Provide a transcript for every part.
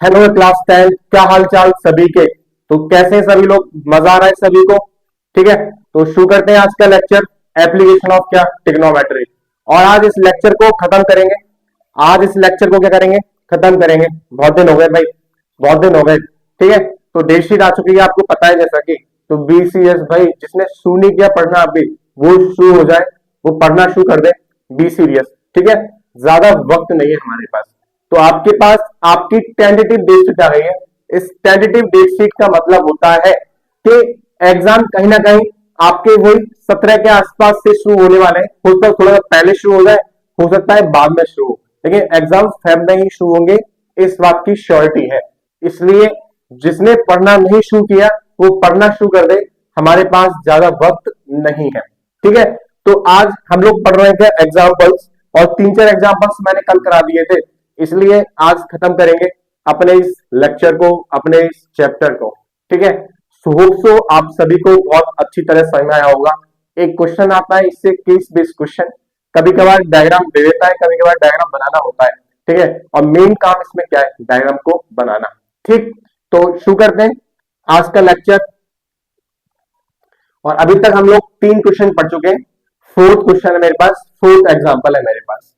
Hello class 10, क्या हाल चाल सभी के। तो कैसे हैं सभी लोग, मजा आ रहा है सभी को। ठीक है, तो शुरू करते हैं आज का लेक्चर, एप्लीकेशन ऑफ क्या ट्रिग्नोमेट्री। और आज इस लेक्चर को खत्म करेंगे। आज इस लेक्चर को क्या करेंगे, खत्म करेंगे। बहुत दिन हो गए भाई, बहुत दिन हो गए। ठीक है, तो डेट शीट आ चुकी है, आपको पता है जैसा कि। तो बीसीएस भाई, जिसने शुरू नहीं किया पढ़ना अभी, वो शुरू हो जाए, वो पढ़ना शुरू कर दे। बी सीरियस, ठीक है। ज्यादा वक्त नहीं है हमारे पास। तो आपके पास आपकी टेंटेटिव डेट शीट आ गई है। इस टेंटेटिव डेट शीट का मतलब होता है कि एग्जाम कहीं ना कहीं आपके वही 17 के आसपास से शुरू होने वाले हैं। हो सकता है थोड़ा पहले शुरू हो जाए, हो सकता है बाद में शुरू हो, लेकिन एग्जाम फेब में ही शुरू होंगे, इस बात की श्योरिटी है। इसलिए जिसने पढ़ना नहीं शुरू किया वो पढ़ना शुरू कर दे, हमारे पास ज्यादा वक्त नहीं है। ठीक है, तो आज हम लोग पढ़ रहे थे एग्जाम्पल्स, और 3-4 एग्जाम्पल्स मैंने कल करा दिए थे, इसलिए आज खत्म करेंगे अपने इस लेक्चर को, अपने इस चैप्टर को। ठीक है, होप सो आप सभी को बहुत अच्छी तरह समझ में आया होगा। एक क्वेश्चन आता है इससे, केस बेस्ड क्वेश्चन। कभी कभार डायग्राम दे देता है, कभी कभार डायग्राम बनाना होता है। ठीक है, और मेन काम इसमें क्या है, डायग्राम को बनाना। ठीक, तो शुरू करते हैं आज का लेक्चर। और अभी तक हम लोग 3 क्वेश्चन पढ़ चुके हैं। फोर्थ क्वेश्चन है मेरे पास, फोर्थ एग्जाम्पल है मेरे पास।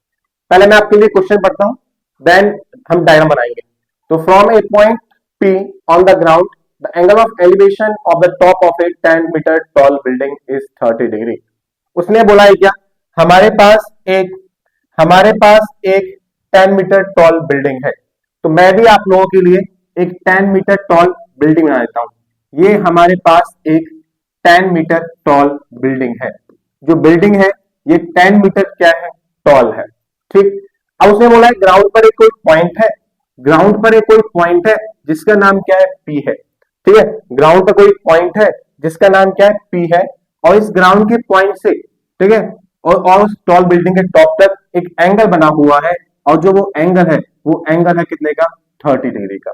पहले मैं आपके लिए क्वेश्चन पढ़ता हूं, देन हम डायग्राम बनाएंगे। तो from a point P on the ground, the angle of elevation of the top of a 10 metre tall building is 30 degree. उसने बोला है क्या, हमारे पास एक हमारे पास एक 10 मीटर टॉल बिल्डिंग है। तो मैं भी आप लोगों के लिए एक 10 मीटर टॉल बिल्डिंग बना देता हूं। ये हमारे पास एक 10 मीटर टॉल बिल्डिंग है। जो बिल्डिंग है ये 10 मीटर क्या है, टॉल है। ठीक, अब उसने बोला है ग्राउंड पर एक कोई पॉइंट है, ग्राउंड पर एक कोई पॉइंट है जिसका नाम क्या है, पी है। ठीक है, ग्राउंड पर कोई पॉइंट है जिसका नाम क्या है, पी है। और इस ग्राउंड के पॉइंट से, ठीक है, और उस टॉल बिल्डिंग के टॉप तक एक एंगल बना हुआ है, और जो वो एंगल है, वो एंगल है कितने का, 30 डिग्री का।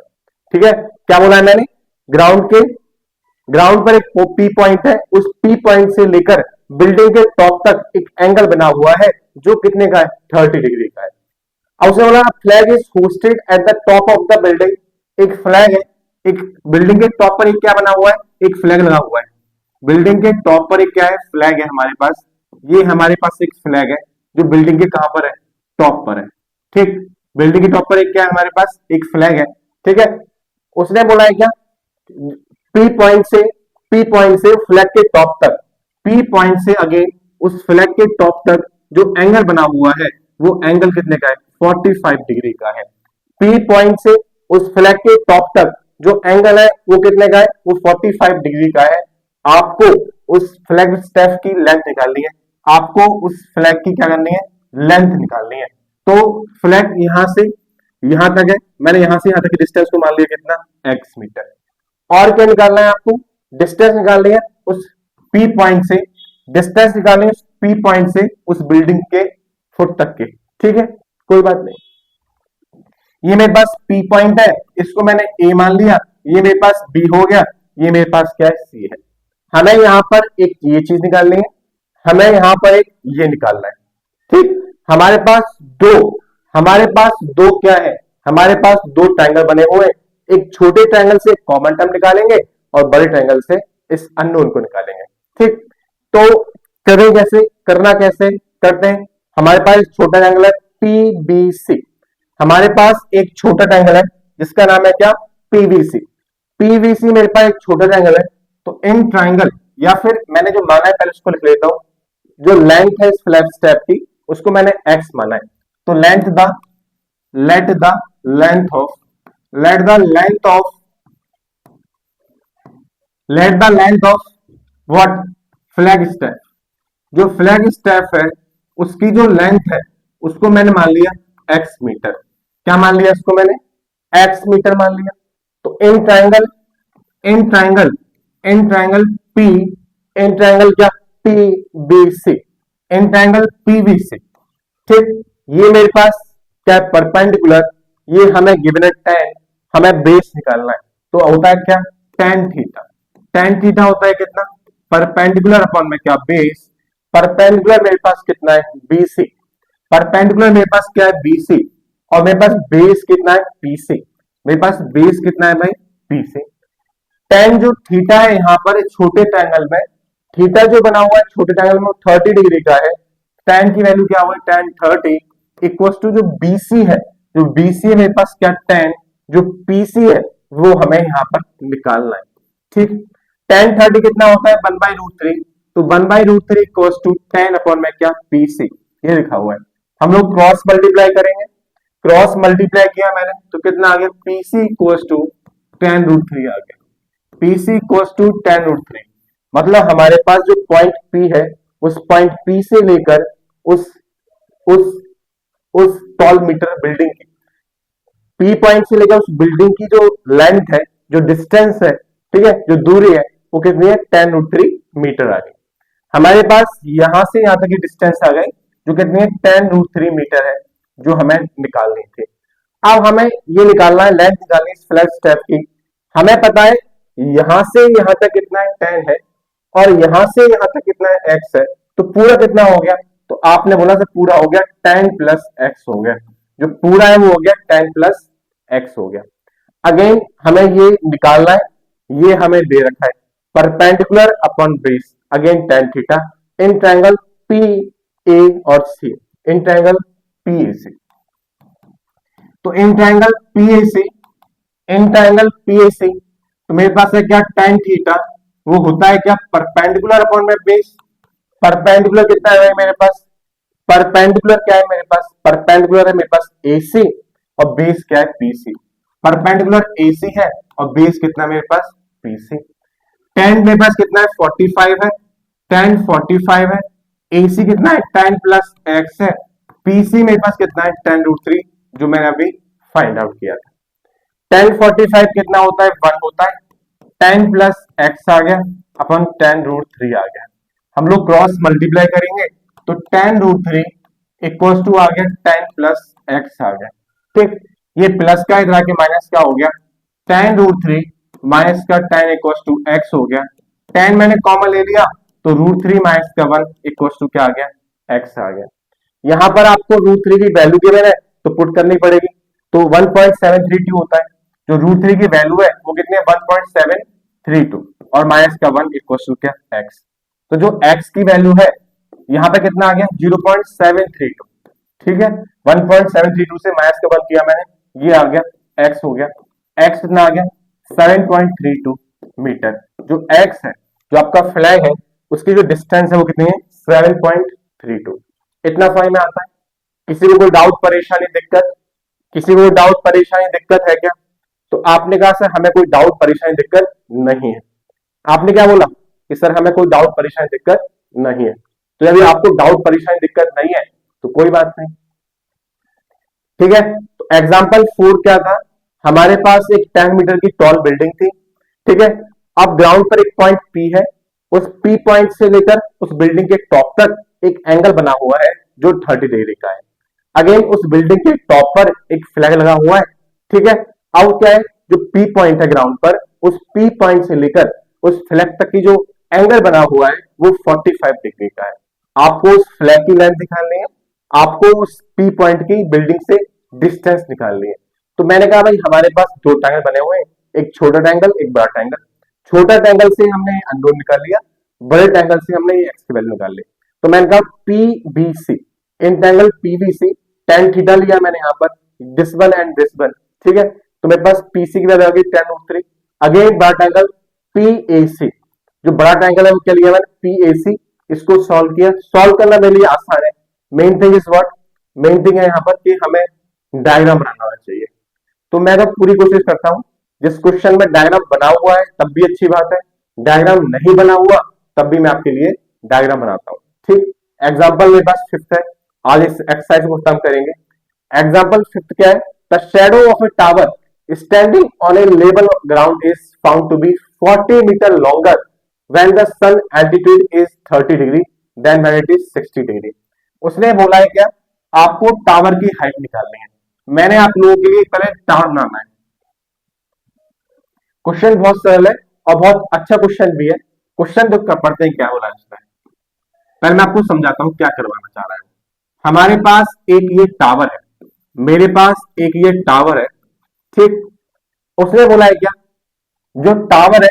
ठीक है, क्या बोला है मैंने, ग्राउंड पर एक पी पॉइंट है, उस पी पॉइंट से लेकर बिल्डिंग के टॉप तक एक एंगल बना हुआ है जो कितने का है, 30 डिग्री का है। अब उसने बोला flag is hosted at the top of the building. एक फ्लैग है, एक बिल्डिंग के टॉप पर एक क्या बना हुआ है, एक फ्लैग लगा हुआ है। बिल्डिंग के टॉप पर एक क्या है, फ्लैग है हमारे पास। ये हमारे पास एक फ्लैग है जो बिल्डिंग के कहां पर है, टॉप पर है। ठीक, बिल्डिंग के टॉप पर एक क्या है, हमारे पास एक फ्लैग है। ठीक है, उसने बोला है क्या, पी पॉइंट से फ्लैग के टॉप तक, पी पॉइंट से अगेन उस फ्लैग के टॉप तक जो एंगल बना हुआ है, वो एंगल कितने का है, 45 डिग्री का है। पी पॉइंट से उस फ्लैग के टॉप तक जो एंगल है वो कितने का है, वो 45 डिग्री का है। आपको उस फ्लैग स्टेप की लेंथ निकालनी है, आपको उस फ्लैग की क्या करनी है, लेंथ निकालनी है। तो फ्लैग यहां से यहां तक है, मैंने यहां से यहां तक की डिस्टेंस को मान लिया कितना, x मीटर। और क्या निकालना है आपको, डिस्टेंस निकालनी है उस पी पॉइंट से, डिस्टेंस निकालनी है उस पी पॉइंट से उस बिल्डिंग के फुट तक के। ठीक है, कोई बात नहीं। ये मेरे पास पी पॉइंट है, इसको मैंने ए मान लिया, ये मेरे पास बी हो गया, ये मेरे पास क्या है, सी है। हमें यहां पर एक ये चीज निकालनी है, हमें यहां पर एक ये निकालना है। ठीक, हमारे पास दो हमारे पास दो क्या है, हमारे पास दो ट्रायंगल बने हुए हैं। एक छोटे ट्रायंगल से कॉमन टर्म निकालेंगे और बड़े ट्रायंगल से इस अननोन को निकालेंगे। ठीक, तो करें कैसे, करना कैसे करते हैं। हमारे पास एक छोटा ट्रायंगल है पीबीसी, हमारे पास एक छोटा ट्रायंगल है जिसका नाम है क्या, पीवीसी। पीवीसी मेरे पास एक छोटा ट्रायंगल है। तो इन ट्रायंगल, या फिर मैंने जो माना है पहले उसको लिख लेता हूं, जो लेंथ है इस फ्लैग स्टेप की उसको मैंने x माना है। तो let the length of what, flag step. जो फ्लैग स्टेप है उसकी जो लेंथ है उसको मैंने मान लिया x मीटर। क्या मान लिया इसको मैंने, x मीटर मान लिया। तो in triangle P, in triangle क्या, PBC, इन ट्रायंगल PBC। ठीक, ये मेरे पास क्या है, परपेंडिकुलर। ये हमें गिवन है 10, हमें बेस निकालना है। तो होता है क्या, tan थीटा। tan थीटा होता है कितना, परपेंडिकुलर अपॉन में क्या, बेस। परपेंडिकुलर मेरे पास कितना है, BC। परपेंडिकुलर मेरे पास क्या है, BC, और मेरे पास बेस कितना है, PC। मेरे पास बेस कितना है भाई, पी से। टेन जो थीटा है यहाँ पर छोटे ट्रायंगल में, थीटा जो बना हुआ है छोटे ट्रायंगल में 30 डिग्री का है। टेन की वैल्यू क्या हुआ, टेन 30 इक्वल टू जो बीसी है, जो बीसी है मेरे पास क्या, टेन, जो पीसी है वो हमें यहाँ पर निकालना है। ठीक, टेन 30 कितना होता है, 1/√3, तो 1/√3 इक्वल टू 10 अपॉन में क्या, पीसी, ये लिखा हुआ है। हम लोग क्रॉस मल्टीप्लाई करेंगे, क्रॉस मल्टीप्लाई किया मैंने तो कितना आ गया, पीसी इक्वल टू 10√3 आ गया, पीसी इक्वल टू 10√3। मतलब हमारे पास जो पॉइंट पी है, उस पॉइंट पी से लेकर उस उस उस टॉल मीटर बिल्डिंग की, पी पॉइंट से लेकर उस बिल्डिंग की जो लेंथ है, जो डिस्टेंस है, ठीक है, जो दूरी है, वो कितनी है, 10√3 मीटर आ गई। हमारे पास यहां से यहां तक की डिस्टेंस आ गई, जो कितनी है, 10√3 मीटर है, जो हमें निकालनी थी। अब हमें ये निकालना है, लेंथ निकालनी है इस फ्लैट स्टेप की। हमें पता है यहां से यहां तक कितना है, 10 है, और यहां से यहां तक कितना है, x है, तो पूरा कितना हो गया, तो आपने बोला सर पूरा हो गया 10 प्लस एक्स हो गया, जो पूरा है वो हो गया 10 प्लस एक्स हो गया। अगेन हमें ये निकालना है, ये हमें दे रखा है perpendicular upon base, again tan theta in triangle P A और C, in triangle P A C. तो in triangle P A C, in triangle P A C, तो मेरे पास है क्या, tan थीटा, वो होता है क्या, परपेंडिकुलर अपॉन में बेस। परपेंडिकुलर कितना है मेरे पास, परपेंडिकुलर क्या है मेरे पास, परपेंडिकुलर है मेरे पास AC, और बेस क्या है, PC। परपेंडिकुलर AC है और बेस कितना मेरे पास, PC। tan मेरे पास कितना है, 45 है, tan 45 है, AC कितना है, tan प्लस एक्स है, PC मेरे पास कितना है, tan√3, जो मैंने अभी फाइंड आउट किया था। tan 45 कितना होता है, 1 होता है, tan प्लस एक्स आ गया अपन tan√3 आ गया। हम लोग क्रॉस मल्टीप्लाई करेंगे तो tan√3 इक्वल टू आ गया tan प्लस एक्स आ गया। ठीक, ये प्लस का इधर आके माइनस का हो गया, tan√3 माइनस का tan इक्वल टू एक्स हो गया। tan मैंने कॉमन ले लिया तो √3 माइनस का 1 इक्वल टू क्या आ गया, एक्स आ गया। यहां पर आपको √3 की वैल्यू गिवन है तो पुट करनी पड़ेगी, तो 1.732 होता है, जो √3 की वैल्यू है वो कितनी है, 1.732, और माइनस का 1 इक्वल टू क्या, एक्स। तो जो x की वैल्यू है यहां पे कितना आ गया, 0.732। ठीक है, 1.732 से माइनस का 1 किया मैंने, ये आ गया x हो गया, x कितना आ गया, 7.32 मीटर। जो x है, जो आपका फ्लैग है, उसकी जो डिस्टेंस है वो कितनी है, 7.32। इतना समझ में आता है? किसी को कोई डाउट परेशानी दिक्कत, किसी को डाउट परेशानी दिक्कत है क्या? तो आपने कहा सर हमें कोई डाउट परेशानी दिक्कत नहीं है। आपने क्या बोला कि सर हमें कोई डाउट परेशानी दिक्कत नहीं है। तो यदि आपको डाउट परेशानी दिक्कत नहीं है तो कोई बात नहीं, ठीक है। तो एग्जाम्पल 4 क्या था, हमारे पास एक 10 मीटर की टॉल बिल्डिंग थी, ठीक है। अब ग्राउंड पर एक पॉइंट पी है, उस पी पॉइंट से लेकर उस बिल्डिंग के टॉप तक एक एंगल बना हुआ है जो 30 डिग्री का है। अगेन उस बिल्डिंग के टॉप पर एक फ्लैग लगा हुआ है, ठीक है। अब क्या है, जो पी पॉइंट है ग्राउंड पर, उस पी पॉइंट से लेकर उस फ्लैग तक की जो एंगल बना हुआ है वो 45 डिग्री का है। आपको उस फ्लैग की लेंथ निकालनी है, आपको उस पी पॉइंट की बिल्डिंग से डिस्टेंस निकालनी है। तो मैंने कहा भाई हमारे पास दो ट्रायंगल बने हुए हैं, एक छोटा ट्रायंगल एक बड़ा ट्रायंगल। छोटा ट्रायंगल से हमने अननोन निकाल लिया, बड़े ट्रायंगल से हमने एक्स की वैल्यू निकाल ली। तो मैंने कहा PBC, in triangle PBC, tan theta लिया मैंने यहाँ पर, this one and this one, ठीक है। तो मेरे पास पीसी की वैल्यू आ गई tan√3। अगेन बड़ा ट्रायंगल पीएसी, जो बड़ा ट्रायंगल है वो क्या लिया मैंने, पीएसी। इसको सॉल्व किया, सॉल्व करना मेरे लिए आसान है। Main thing is what, main thing है यहाँ पर कि हमें डायग्राम बनाना आना चाहिए। तो मैं तो पूरी कोशिश करता हूँ, जिस क्वेश्चन में डायग्राम बना हुआ है तब भी अच्छी बात है, डायग्राम नहीं बना हुआ तब भी मैं आपके लिए डायग्राम बनाता हूँ, ठीक। एग्जाम्पल मेरे पास 5th है, आज इस एक्सरसाइज को खत्म करेंगे। एग्जाम्पल 5th क्या है, the shadow of A tower standing on a level ground is found to be 40 meter longer when the sun altitude is 30 degree than when it is 60 degree। उसने बोला है क्या, आपको टावर की हाइट निकालनी है। मैंने आप लोगों के लिए पहले टावर बनाना है। क्वेश्चन बहुत सरल है और बहुत अच्छा क्वेश्चन भी है। क्वेश्चन तो पढ़ते हैं क्या बोला इसमें, पहले मैं आपको समझाता हूं क्या करवाना चाह रहा है। हमारे पास एक ये टावर है, मेरे पास एक ये टावर है, ठीक। उसने बोला है क्या, जो टावर है,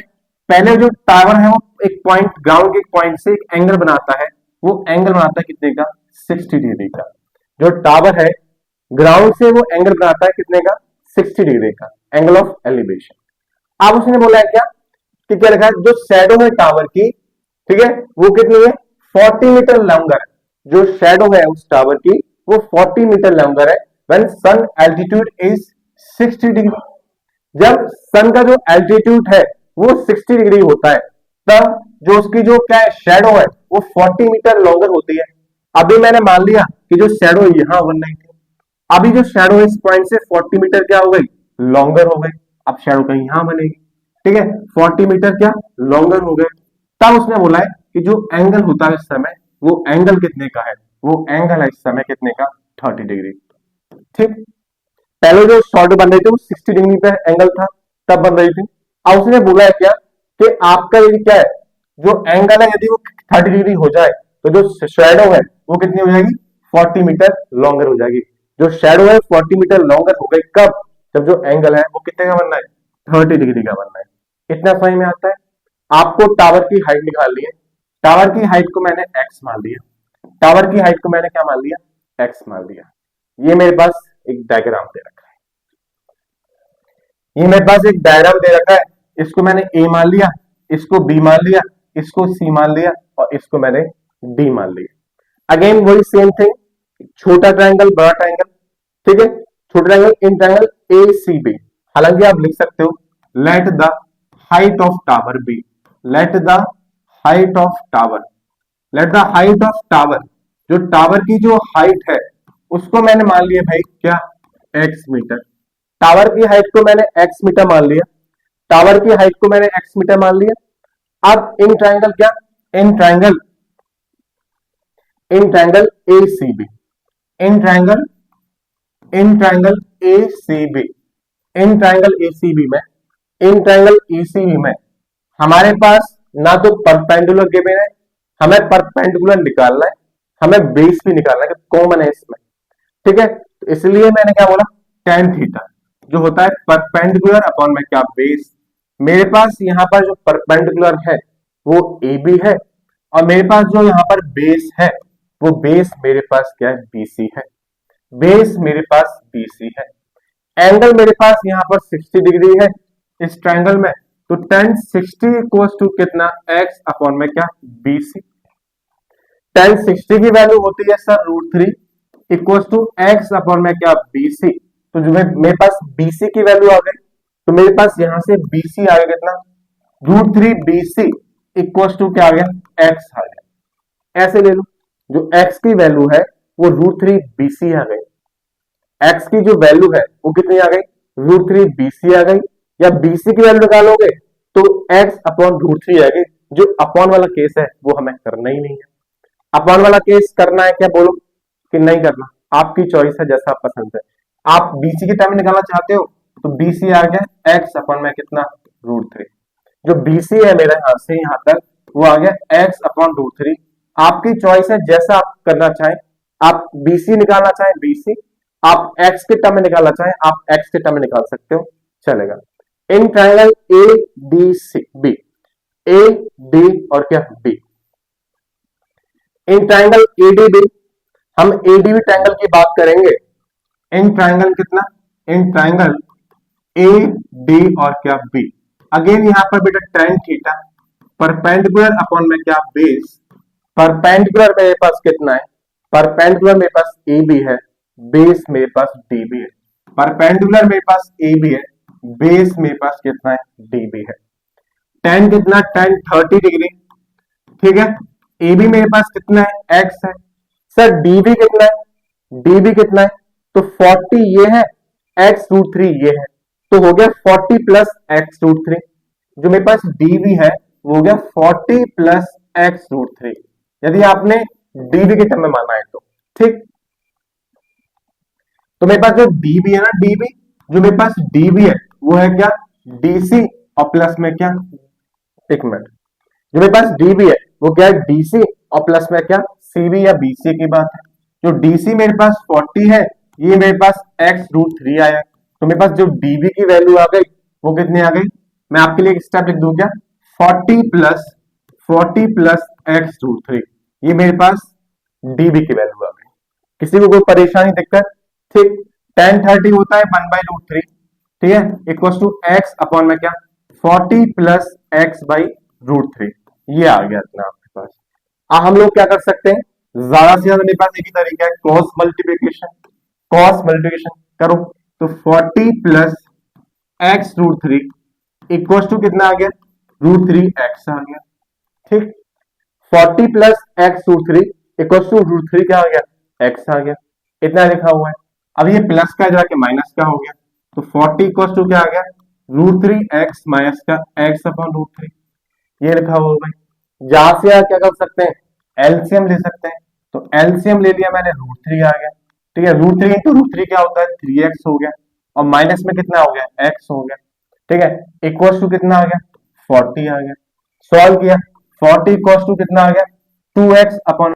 पहले जो टावर है वो एक पॉइंट, ग्राउंड के पॉइंट से एक एंगल बनाता है, वो एंगल बनाता है कितने का, 60 डिग्री का। जो टावर है ग्राउंड से वो एंगल बनाता है कितने का, 60 डिग्री का, एंगल ऑफ एलिवेशन। अब उसने बोला है क्या, कि क्या लिखा है, जो शेडो है टावर की, ठीक है, वो कितनी है, 40 मीटर लॉन्गर है। जो शेडो है उस टावर की वो 40 मीटर लॉन्गर है when sun altitude is 60 degree. जब सन का जो एल्टीट्यूड है वो 60 डिग्री होता है, तब जो उसकी जो क्या है शेडो है वो 40 मीटर लॉन्गर होती है। अभी मैंने मान लिया कि जो शेडो यहां बन रही थी, अभी जो शेडो इस पॉइंट से 40 मीटर क्या हो गई, लॉन्गर हो गई। अब शेडो कहीं यहां बनेगी, ठीक है, 40 मीटर क्या लॉन्गर हो गए। तब उसने बोला है कि जो एंगल होता है इस समय, वो एंगल कितने का है, वो एंगल है इस समय कितने का, 30 डिग्री। ठीक, पहले जो शॉर्ट बन रही थी वो 60 डिग्री पे एंगल था, तब बन रही थी। अब उसने बोला है क्या, कि आपका यदि क्या है, जो एंगल है यदि वो 30 डिग्री हो जाए, तो जो शेडो है वो कितनी हो जाएगी, 40 मीटर लॉन्गर हो जाएगी। जो शेडो है 40 मीटर लॉन्गर हो गई कब, जब जो एंगल है वो कितने का बनना है, 30 डिग्री का बनना है। इतना समझ में आता है। आपको टावर की हाइट निकालनी है, टावर की हाइट को मैंने एक्स मान लिया, टावर की हाइट को मैंने क्या मान लिया, एक्स मान लिया। ये मेरे पास एक डायग्राम दे रखा है, ये मेरे पास एक डायग्राम दे रखा है, इसको मैंने ए मान लिया, इसको बी मान लिया, इसको सी मान लिया और इसको मैंने डी मान लिया। अगेन वही सेम थिंग, छोटा ट्रायंगल बड़ा ट्रायंगल, ठीक है, छोटा triangle in triangle A C B. हालांकि आप लिख सकते हो let the height of tower B, let the height of tower, let the height of tower, जो टावर की जो हाइट है उसको मैंने मान लिया भाई क्या, एक्स मीटर। टावर की हाइट को मैंने एक्स मीटर मान लिया, टावर की हाइट को मैंने एक्स मीटर मान लिया। अब इन ट्रायंगल क्या, in triangle, in triangle A C B, in triangle, in triangle A C B, in triangle A C B में, in triangle A C B में हमारे पास ना तो परपेंडिकुलर गिवन है, हमें परपेंडिकुलर निकालना है, हमें बेस भी निकालना है, कॉमन है इसमें, ठीक है। तो इसलिए मैंने क्या बोला, टेन थीटा जो होता है परपेंडिकुलर अपॉन में क्या, बेस। मेरे पास यहाँ पर जो परपेंडिकुलर है वो ए बी है, और मेरे पास जो यहाँ पर बेस है वो बेस मेरे पास क्या है, बीसी है, बेस मेरे पास बीसी है। एंगल मेरे पास यहाँ पर 60 डिग्री है इस ट्रायंगल में, तो टेन 60 इक्वल्स टू कितना, एक्स अपॉन में क्या, बीसी। टेन 60 की वैल्यू होती है sir √3 equals to X upon में क्या, बीसी। तो जो मेरे पास बीसी की वैल्यू आ गई, तो मेरे पास यहां से बीसी आ गया कितना, √3 बीसी इक्वल्स टू क्या आ गया, एक्स आ गया। ऐसे ले लो, जो एक्स की वैल्यू है वो √3 बीसी आ गई, एक्स की जो वैल्यू है वो कितनी आ गई, √3 बीसी आ गई। या बीसी की वैल्यू निकालोगे तो एक्स अपॉन √3 आ गई। जो अपॉन वाला केस है वो हमें करना ही नहीं है। अपॉन वाला केस करना है क्या, बोलो कि नहीं करना, आपकी चॉइस है, जैसा आप पसंद है। आप बीसी की टाइम निकालना चाहते हो तो बीसी आ गया एक्स अपॉन में कितना, √3। जो बीसी है मेरा यहां से यहां तक वो आ गया एक्स अपॉन √3। आपकी चॉइस है, जैसा आप करना चाहें, आप बीसी निकालना चाहें बीसी, आप एक्स के टर्म में निकालना चाहें आप एक्स के टर्म में निकाल सकते हो, चलेगा। In triangle A D C B, A D और क्या बी, इन ट्रायंगल एडीबी, हम एडीबी ट्रायंगल की बात करेंगे। इन ट्रायंगल कितना, इन ट्रायंगल ए डी और क्या बी, अगेन यहां पर बेटा टेन थीटा, परपेंडिकुलर अपॉन में क्या, बेस। परपेंडिकुलर मेरे पास कितना है, परपेंडिकुलर मेरे पास ए बी है, बेस मेरे पास डी बी है। परपेंडिकुलर मेरे पास ए बी है, बेस मेरे पास कितना है, डी बी है। टेन कितना, टेन 30 डिग्री, ठीक है। ए बी मेरे पास कितना है, एक्स है। सर डी बी कितना है, डी बी कितना है, तो 40 ये है, एक्स √3 ये है, तो हो गया 40 प्लस एक्स √3। जो मेरे पास डी बी है वो हो गया 40 प्लस एक्स √3, यदि आपने डी बी के टर्म में माना है तो, ठीक। तो मेरे पास जो डी बी है ना, डी बी, जो मेरे पास डी बी है वो है क्या, डीसी और प्लस में क्या, एक मिनट, जो मेरे पास डीबी है वो क्या है, डीसी और प्लस में क्या, सीबी या बीसी की बात है। जो डीसी मेरे पास 40 है, ये मेरे पास एक्स √3 आया, तो मेरे पास जो डीबी की वैल्यू आ गई वो कितनी आ गई, मैं आपके लिए एक स्टेप लिख दूं क्या, 40 प्लस x√3, ये मेरे पास dB की वैल्यू आ गई। किसी को कोई परेशानी दिक्कत, ठीक, tan 30 होता है 1/√3, ठीक है, इक्वल टू x अपॉन में क्या 40 प्लस x/√3, ये आ गया इतना आपके पास। अब हम लोग क्या कर सकते हैं, ज्यादा से ज्यादा मेरे पास एक ही तरीका है, क्रॉस मल्टीप्लिकेशन करो, तो 40 प्लस x√3 इक्वल टू कितना आ गया, √3x आ गया, ठीक, 40 प्लस x√3 इक्वल टू √3 क्या आ गया, x आ गया, इतना लिखा हुआ है। अब ये प्लस का जाके माइनस का हो गया, तो 40 इक्वल टू क्या आ गया, √3x माइनस का x अपॉन √3, ये लिखा हुआ है। जहां से आप क्या कर सकते हैं, एलसीएम ले सकते हैं, तो एलसीएम ले लिया मैंने, √3 आ गया, ठीक है, √3 इंटू √3 क्या होता है, 3x हो गया, और माइनस में कितना हो गया, x हो गया, ठीक है, इक्वल टू कितना आ गया, 40 आ गया। सॉल्व किया, 40 इक्वल टू कितना आ गया, 2x अपॉन,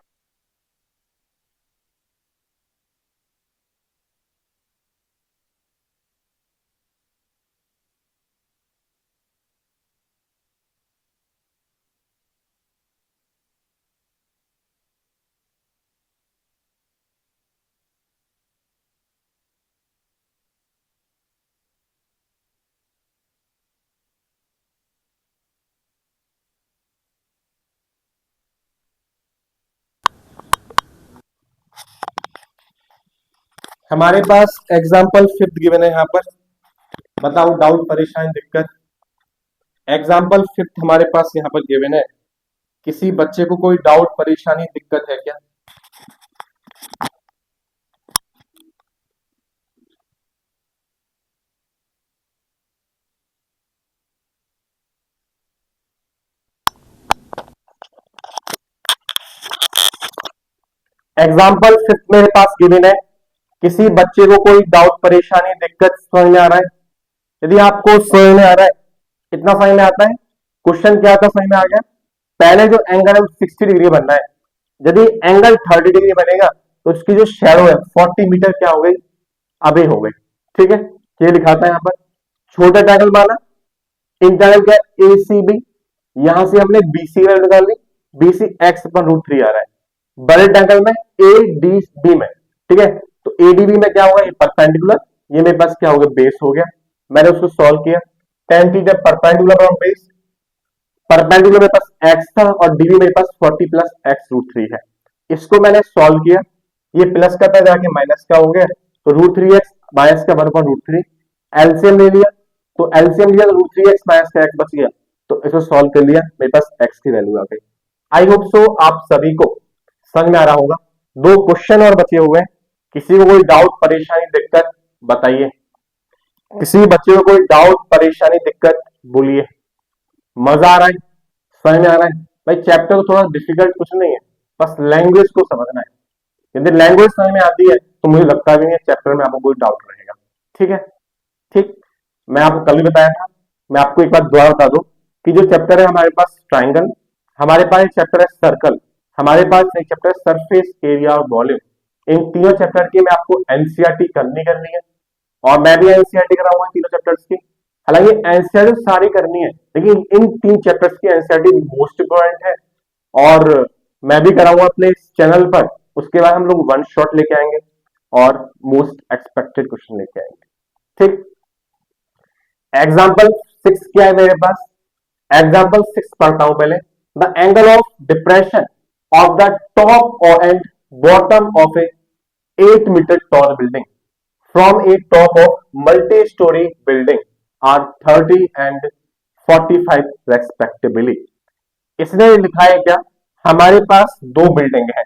हमारे पास एग्जाम्पल फिफ्थ गिवन है यहाँ पर, बताओ डाउट परेशानी दिक्कत। एग्जाम्पल फिफ्थ हमारे पास यहाँ पर गिवन है, किसी बच्चे को कोई डाउट परेशानी दिक्कत है क्या। एग्जाम्पल फिफ्थ मेरे पास गिवन है, किसी बच्चे को कोई डाउट परेशानी दिक्कत समझ में आ रहा है, यदि आपको समझ में आ रहा है, इतना समझ में आता है, क्वेश्चन क्या था समझ में आ गया। पहले जो एंगल है वो 60 डिग्री बनना है, यदि एंगल 30 डिग्री बनेगा तो उसकी जो शेडो है 40 मीटर क्या हो गई, अबे हो गई, ठीक है, ये लिखाता है यहाँ पर। छोटा ट्रायंगल माना, इंटरनल क्या ए सी बी, यहां से हमने बीसी वैल्यू निकाल ली, बीसी एक्स पर √3 आ रहा है। बड़े ट्रायंगल में ए डी बी में, ठीक है, तो एडीबी में क्या होगा, ये परपेंडिकुलर, ये मेरे पास क्या हो गया, बेस हो गया, मैंने उसको सॉल्व किया, tan थीटा परपेंडिकुलर और बेस, परपेंडिकुलर मेरे पास x था और डीबी मेरे पास 40 प्लस x√3 है, इसको मैंने सॉल्व किया, ये प्लस का था जाके माइनस का हो गया, तो √3x माइनस का 1/√3, एलसीएम ले लिया, तो एलसीएम लिया तो √3x माइनस का x बच गया, तो इसको सॉल्व कर लिया, मेरे पास x की वैल्यू आ गई। आई होप सो आप सभी को समझ में आ रहा होगा। दो क्वेश्चन और बचे हुए हैं, किसी को कोई डाउट परेशानी दिक्कत बताइए, किसी बच्चे को कोई डाउट परेशानी दिक्कत बोलिए। मजा आ रहा है, समझ में आ रहा है भाई, चैप्टर थोड़ा डिफिकल्ट कुछ नहीं है, बस लैंग्वेज को समझना है, यदि लैंग्वेज समझ में आती है तो मुझे लगता भी नहीं चैप्टर में आपको कोई डाउट रहेगा, ठीक है, ठीक, मैं आपको कल भी बताया था, मैं आपको एक बार दोबारा बता दूं कि जो चैप्टर है हमारे पास ट्राइंगल, हमारे पास एक चैप्टर है सर्कल, हमारे पास एक चैप्टर है सरफेस एरिया और वॉल्यूम, इन तीनों चैप्टर की मैं आपको एनसीईआरटी करनी है, और मैं भी एनसीईआरटी कराऊंगा तीनों चैप्टर्स की। हालांकि एनसीईआरटी सारी करनी है, लेकिन इन तीन चैप्टर्स की एनसीईआरटी मोस्ट इंपोर्टेंट है, और मैं भी कराऊंगा अपने इस चैनल पर, उसके बाद हम लोग वन शॉट लेके आएंगे और मोस्ट एक्सपेक्टेड क्वेश्चन लेके आएंगे, ठीक। एग्जाम्पल 6 क्या है मेरे पास, एग्जाम्पल 6 पढ़ता हूं पहले। The angle of depression of the top और and bottom of a 8 metre tall building from a top of multi-story building are 30 and 45 respectively। इसने लिखा है क्या, हमारे पास दो बिल्डिंग है,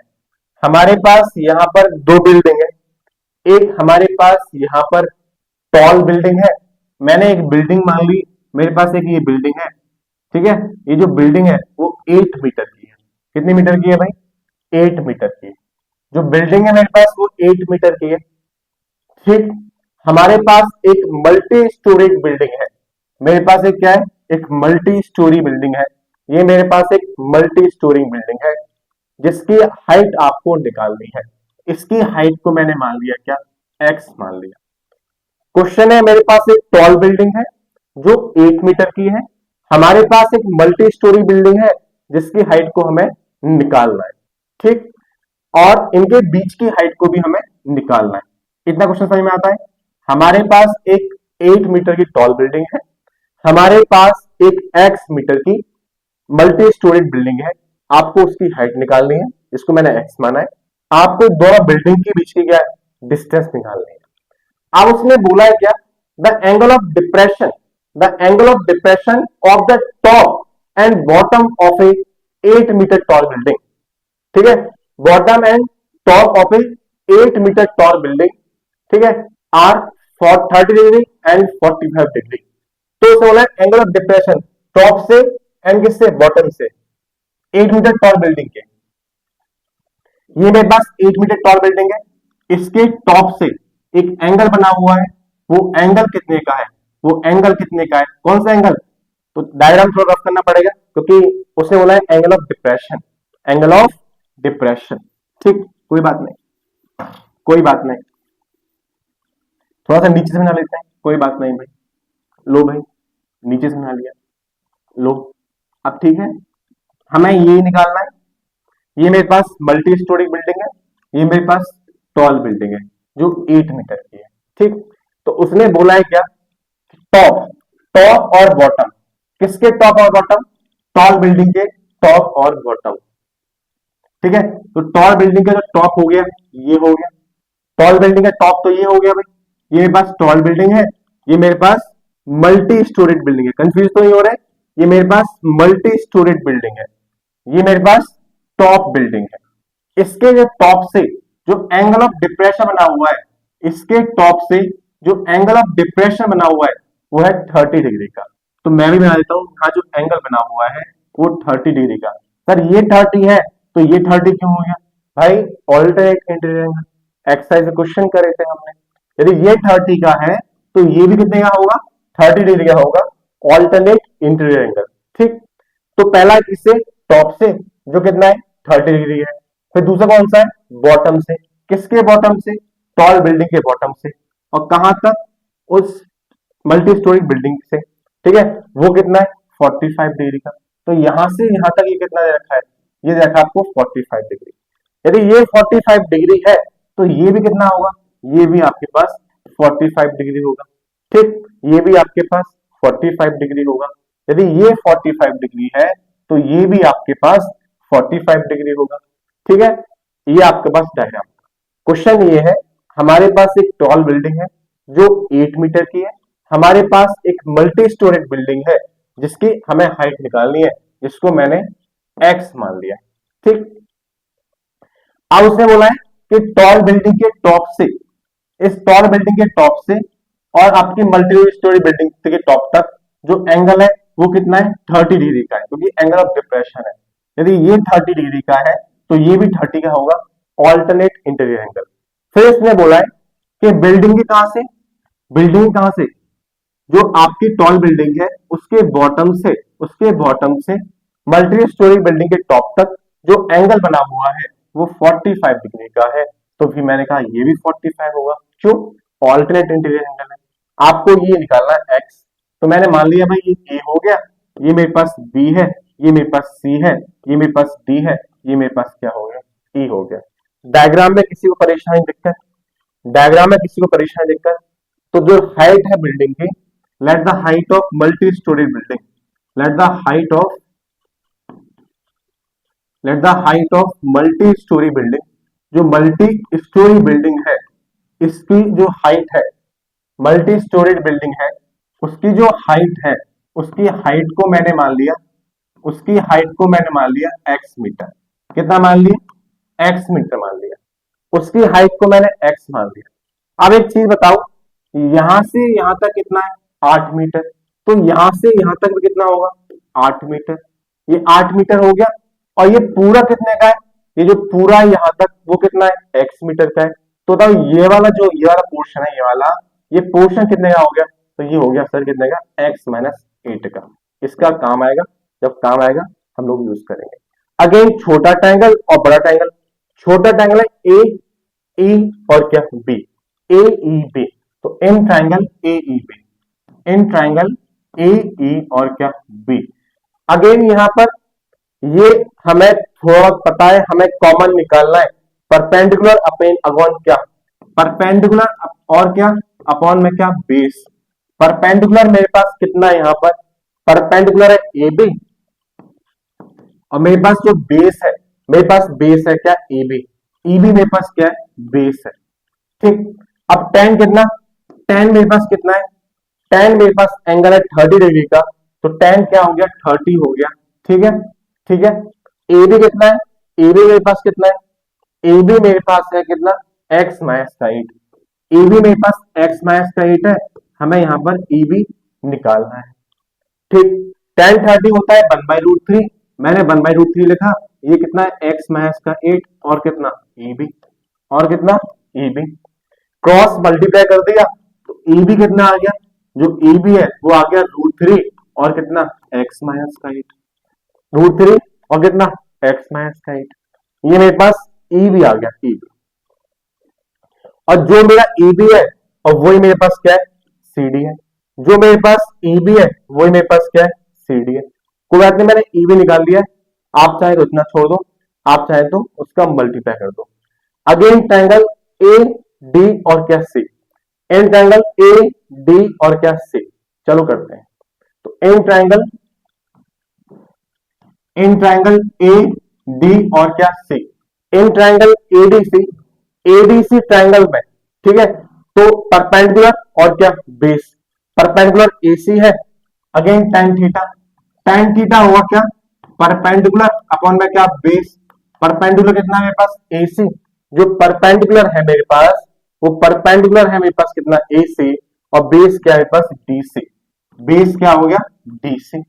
हमारे पास यहां पर दो बिल्डिंग है, एक हमारे पास यहां पर टॉल बिल्डिंग है, मैंने एक बिल्डिंग मान ली, मेरे पास एक ये बिल्डिंग है, ठीक है, ये जो बिल्डिंग है वो 8 मीटर की है, कितनी मीटर की है भाई, 8 मीटर की, जो बिल्डिंग है मेरे पास वो 8 मीटर की है, ठीक। हमारे पास एक मल्टी स्टोरेज बिल्डिंग है, मेरे पास एक क्या है, एक मल्टी स्टोरी बिल्डिंग है, ये मेरे पास एक मल्टी स्टोरी बिल्डिंग है, जिसकी हाइट आपको निकालनी है, इसकी हाइट को मैंने मान लिया क्या, x मान लिया। क्वेश्चन है मेरे पास एक टॉल बिल्डिंग है, जो 8 मीटर की है। हमारे पास एक मल्टी स्टोरी बिल्डिंग है जिसकी हाइट को हमें निकालना है, ठीक। और इनके बीच की हाइट को भी हमें निकालना है। इतना क्वेश्चन समझ में आता है। हमारे पास एक 8 मीटर की टॉल बिल्डिंग है, हमारे पास एक x मीटर की मल्टी स्टोरेड बिल्डिंग है, आपको उसकी हाइट निकालनी है, इसको मैंने x माना है। आपको दोनों बिल्डिंग के बीच की क्या डिस्टेंस निकालनी है। अब उसने बोला है क्या, the angle of depression, the angle of depression of the top and bottom of a 8 metre tall building, ठीक है। Bottom and top of a 8 metre tall building, ठीक है, are for 30 degree and 45 degree. तो उसे बोला है angle of depression top से and किससे, बॉटम से, 8 मीटर टॉल बिल्डिंग के। ये मेरे पास 8 मीटर टॉल बिल्डिंग है, इसके टॉप से एक एंगल बना हुआ है, वो एंगल कितने का है, वो एंगल कितने का है, कौन सा एंगल, तो डायग्राम थोड़ा रफ करना पड़ेगा क्योंकि उसने बोला है angle of depression, angle of depression, ठीक। कोई बात नहीं, कोई बात नहीं, थोड़ा सा नीचे से बना लेते हैं, कोई बात नहीं भाई, लो भाई नीचे से बना लिया, लो। अब ठीक है, हमें ये निकालना है। ये मेरे पास मल्टी स्टोरी बिल्डिंग है, ये मेरे पास टॉल बिल्डिंग है जो 8 मीटर की है, ठीक। तो उसने बोला है क्या, टॉप, टॉप और बॉटम, किसके टॉप और बॉटम, टॉल बिल्डिंग के टॉप और बॉटम, ठीक है। तो टॉल बिल्डिंग का जो टॉप हो गया ये हो गया, टॉल बिल्डिंग का टॉप तो ये हो गया भाई, ये मेरे पास टॉल बिल्डिंग है, ये मेरे पास मल्टी स्टोरेड बिल्डिंग है, कंफ्यूज तो नहीं हो रहा है, ये मेरे पास मल्टी स्टोरेड बिल्डिंग है, ये मेरे पास टॉप बिल्डिंग है। इसके जो टॉप से जो एंगल ऑफ डिप्रेशन बना हुआ है, इसके टॉप से जो एंगल ऑफ डिप्रेशन बना हुआ है वो है 30 डिग्री का। तो मैं भी बना देता हूं, यहाँ जो एंगल बना हुआ है वो 30 डिग्री का। सर ये 30 है तो ये 30 क्यों हो गया भाई, ऑल्टरनेट इंटीरियर एंगल, एक्सरसाइज में क्वेश्चन करे थे हमने। यदि ये 30 का है तो ये भी कितने का होगा, 30 डिग्री का होगा, ऑल्टरनेट इंटीरियर एंगल, ठीक। तो पहला किससे, टॉप से जो कितना है 30 डिग्री है, फिर दूसरा कौन सा है, बॉटम से, किसके बॉटम से, टॉल बिल्डिंग के बॉटम से, और कहां तक, उस मल्टी स्टोरी बिल्डिंग से, ठीक है, वो कितना है 45 डिग्री का। तो यहां से यहां तक ये कितना दे रखा है, ये दे रखा है आपको 45 डिग्री। यदि ये 45 डिग्री है तो ये भी कितना होगा, ये भी आपके पास 45 डिग्री होगा, ठीक। ये भी आपके पास 45 डिग्री होगा। यदि ये 45 डिग्री है तो ये भी आपके पास 45 डिग्री होगा, ठीक है। ये आपके पास डायग्राम। क्वेश्चन ये है, हमारे पास एक टॉल बिल्डिंग है जो 8 मीटर की है, हमारे पास एक मल्टी स्टोरेज बिल्डिंग है जिसकी हमें हाइट निकालनी है, जिसको मैंने x मान लिया, ठीक। अब उसने बोला है कि टॉल बिल्डिंग के टॉप से, इस टॉल बिल्डिंग के टॉप से और आपकी मल्टी स्टोरी बिल्डिंग के टॉप तक जो एंगल है वो कितना है 30 डिग्री का है, क्योंकि एंगल ऑफ डिप्रेशन है। यदि ये 30 डिग्री का है तो ये भी 30 का होगा, ऑल्टरनेट इंटीरियर एंगल। फिर इसने बोला है कि बिल्डिंग की कहां से, बिल्डिंग कहां से, जो आपकी टॉल बिल्डिंग है उसके बॉटम से मल्टी स्टोरी बिल्डिंग के टॉप तक जो एंगल बना हुआ है वो 45 डिग्री का है। तो फिर मैंने कहा ये भी 45 होगा, क्यों, ऑल्टरनेट इंटीरियर एंगल है। आपको ये निकालना है एक्स, तो मैंने मान लिया भाई ये ए हो गया, ये मेरे पास बी है, ये मेरे पास सी है, ये मेरे पास डी है, ये मेरे पास क्या हो गया, ई हो गया। डायग्राम में किसी को परेशानी दिक्कत, डायग्राम में किसी को परेशानी दिक्कत, तो जो हाइट है बिल्डिंग की, late the height of multi storey building, late the height of, late the height of multi storey building, जो मल्टी स्टोरी बिल्डिंग है इसकी जो हाइट है, मल्टी स्टोरेड बिल्डिंग है उसकी जो हाइट है, उसकी हाइट को मैंने मान लिया, उसकी हाइट को मैंने मान लिया x मीटर, कितना मान लिया, x मीटर मान लिया, उसकी हाइट को मैंने x मान लिया। अब एक चीज बताओ, यहां से यहां तक कितना है 8 मीटर, तो यहां से यहां तक भी कितना होगा 8 मीटर, ये 8 मीटर हो गया, और ये पूरा कितने का है, ये जो पूरा यहां तक वो कितना है x मीटर का है। तो बताओ ये वाला जो ये वाला पोर्शन है, ये वाला, ये पोर्शन कितने का हो गया, तो ये हो गया सर कितने का, x माइनस 8 का। इसका काम आएगा, जब काम आएगा हम लोग यूज करेंगे। अगेन छोटा ट्रायंगल और बड़ा ट्रायंगल, छोटा ट्रायंगल है ए ई और क्या बी, ए ई बी, तो in triangle A E B, in triangle A E और क्या बी। अगेन यहां पर ये हमें थोड़ा पता है, हमें कॉमन निकालना है। परपेंडिकुलर अपॉन अपॉन क्या, परपेंडिकुलर और क्या अपॉन में क्या बेस। परपेंडिकुलर मेरे पास कितना है, यहां पर परपेंडिकुलर है ए बी, और मेरे पास जो बेस है, मेरे पास बेस है क्या ए बी, ई बी मेरे पास क्या है बेस है। ठीक, अब टेन कितना, टेन मेरे पास कितना है, टेन मेरे पास एंगल है 30 डिग्री का, तो टेन क्या हो गया 30 हो गया। ठीक है, ठीक है। ए बी कितना है, ए बी मेरे पास कितना है, ए बी मेरे पास है कितना एक्स माइनस का 8, ए बी मेरे पास एक्स माइनस का 8 है, हमें यहां पर ई बी निकालना है। ठीक, टेन 30 होता है 1/√3, मैंने 1/√3 लिखा, ये कितना है एक्स माइनस का 8 और कितना ई बी, और कितना ई बी, क्रॉस मल्टीप्लाई कर दिया तो ई बी कितना आ गया, जो ई बी है वो आ गया √3 और कितना एक्स माइनस का 8, √3 और कितना एक्स माइनस का 8, ये मेरे पास ई बी आ गया ई बी। और जो मेरा ई बी है और वही मेरे पास क्या है सी डी है, जो मेरे पास ई बी है वही मेरे पास क्या है सी डी है। कोई बात नहीं, मैंने ई बी निकाल लिया है, आप चाहे तो इतना छोड़ दो, आप चाहे तो उसका मल्टीप्लाई कर दो। अगेन ट्रायंगल ए डी और क्या सी, एन ट्रायंगल ए डी और क्या सी, चलो करते हैं। तो इन ट्रायंगल ए डी और क्या C, in triangle ADC, ADC triangle में, ठीक है, तो परपेंडिकुलर और क्या बेस, परपेंडिकुलर एसी है, again tan theta, tan theta हुआ क्या परपेंडिकुलर अपॉन में क्या बेस, परपेंडिकुलर कितना है मेरे पास एसी, जो परपेंडिकुलर है मेरे पास वो परपेंडिकुलर है मेरे पास कितना एसी, और बेस क्या है मेरे पास डीसी, बेस क्या हो गया डीसी।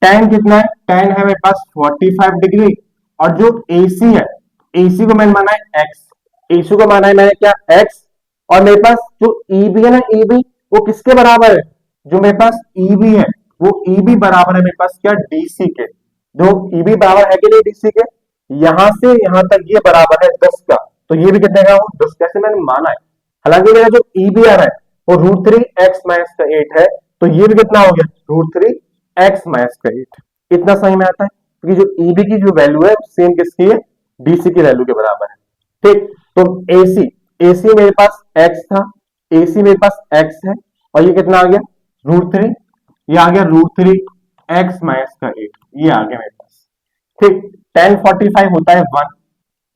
tan कितना है, tan है मेरे पास 45 डिग्री, और जो AC है, AC को मैंने माना है x, AC को माना है मैंने क्या x, और मेरे पास जो EB है ना EB, वो किसके बराबर है, जो मेरे पास EB है वो EB बराबर है मेरे पास क्या DC के, जो EB बराबर है कि नहीं DC के, यहां से यहां तक ये बराबर है 10 का, तो ये भी कितने का हो 10 का, ऐसे मैंने माना है। हालांकि मेरा जो EB आ रहा है वो √3 x माइनस का 8 है, तो ये भी कितना हो गया √3 x माइनस का 8, इतना सही में आता है, क्योंकि जो ईबी की जो वैल्यू है सेम किसकी है डीसी की वैल्यू के बराबर है। ठीक, तो एसी, एसी मेरे पास x था, एसी मेरे पास x है, और ये कितना आ गया √3, ये आ गया √3 x माइनस का 8, ये आ गया मेरे पास। ठीक, tan 45 होता है 1,